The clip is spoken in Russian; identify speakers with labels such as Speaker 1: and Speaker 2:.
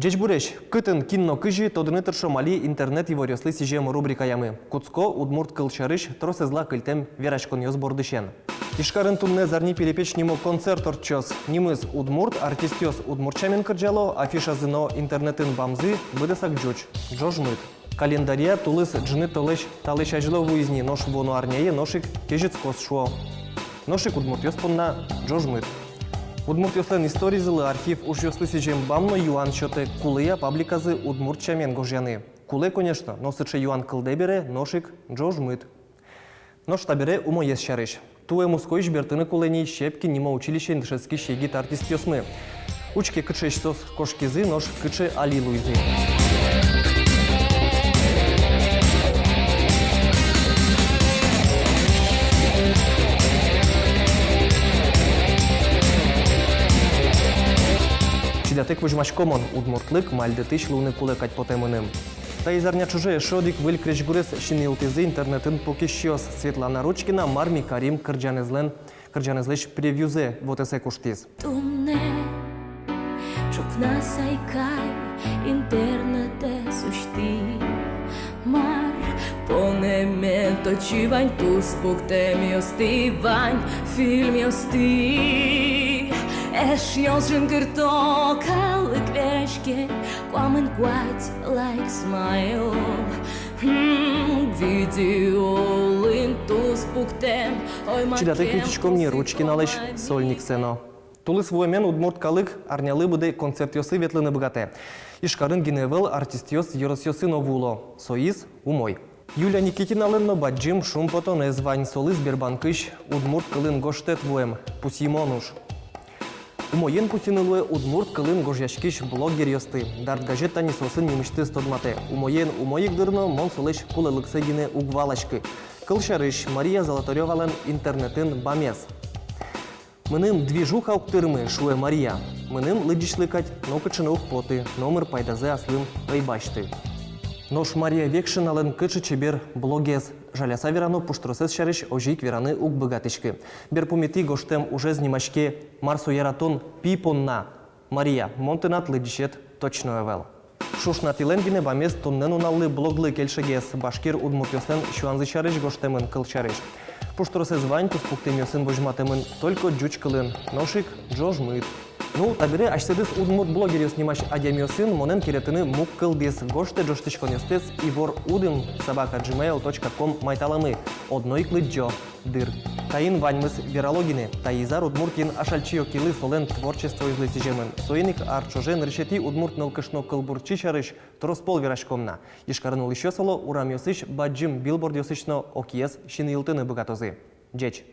Speaker 1: Джеч буреш, кытын кинно кыжи тодыны шомали интернет его рёслы сижем рубрикаями. Куцко удмурт кылчарыш тросезла кыльтем верачкон ёз бордышен. Ишкарын тумне зарни перепеч нимо концерт орчос. Нимыз удмурт, артистёс удмуртчамен кырджало, афиша зыно интернетын бамзы выдасак джоч. Джожмыт. Календария тулыс джны талыш ажло вуизни нош вону арнее ношик кежец кос шуо. Ношик удмурт ёспонна джожмыт. Удмурт ёслен историзылы архив уж ёслы сижем бамно юан чоте кулыя пабликазы удмуртчамен гожьяны. Куле, конечно, носыче юан кылдебере ношик джожмыт. Нош табере умо ес шарыш. Туе мускоиш бертыны кулени щепки нимо училище индышецки щегит артист ёсмы. Учке кыче сос кошкизы нош кыче алилуйзы. Чидатек выжмаш комон удмуртлык мальдетыш луны кулекать потемыным. Та изарня чуже шодик выль кречгурес шинилтизы интернетын покищёс Светлана Ручкина марми Карим кырджанезлеш превьюзе вот эсе куштиз.
Speaker 2: Тумне чукна сайкай интернете сушти мар понеме точивань туспуктем ёстивань фильм ёсти Эш ёсжын кырто калык верешке Куамын гуать like smile Видеолын туспуктем
Speaker 1: Чидатек витичком не ручки налеш сольник сено. Тулы своймен удмурт калык арнялы буде концерт ёсы ветлыны богате. Ишкарын гиневел артист ёс йорос ёсы новуло. Соиз умой. Юлия Никитина ленно баджим шумпото звань солы Сбербанкыш удмурт кылын гоштет воем. Пусимонуш. Умоен пусинылы удмурт кылын гожьяшкиш блогер ёсты. Дарт газета несосын немышты стодмате. Умоен умоик дырно мон солыш кулылыксы гине угвалашкы. Кылшарыш Мария Золотарёвален интернетын бамес. Мыным движуха уктырмы шуэ Мария. Мыным лыдишлыкать нокычыны ухпоты, номер пайдазы аслым ыйбашты. Нош Мария Векшин алын кычы чебер блогез. Жаляса верано пуштросес шарыш ожик вераны ук богатышкы. Берпумети гоштем уже снимашке Марсу Яратон пипонна. Мария, монтынат лыдишет точно эвел. Шушна тиленгине бамес тоннен уналлы блоглы кельшегес башкир удмуртёсен шуанзы шарыш гоштемын кылчарыш. Пуштросес вань туспуктем ёсын вожматемын только джуч кылын. Ношик джожмыт. Ну, табире ашседыс удмурт блогер снимаш адемиосын монен керетыны мук кылдес гоште джоштышкон ёстец ивор удым @gmail.com майталамы. Одной клыджо дыр. Таин ваньмыс вирологины, таизар удмуртин ашальчио килы солен творчество излесижемын. Соиник арчожен решети удмурт нылкышно кылбурчи шарыш троспол вирашкомна. Ишкарын улышё соло урам ёсыш баджим билборд ёсышно окиес шинилтыны богатозы. Джеч.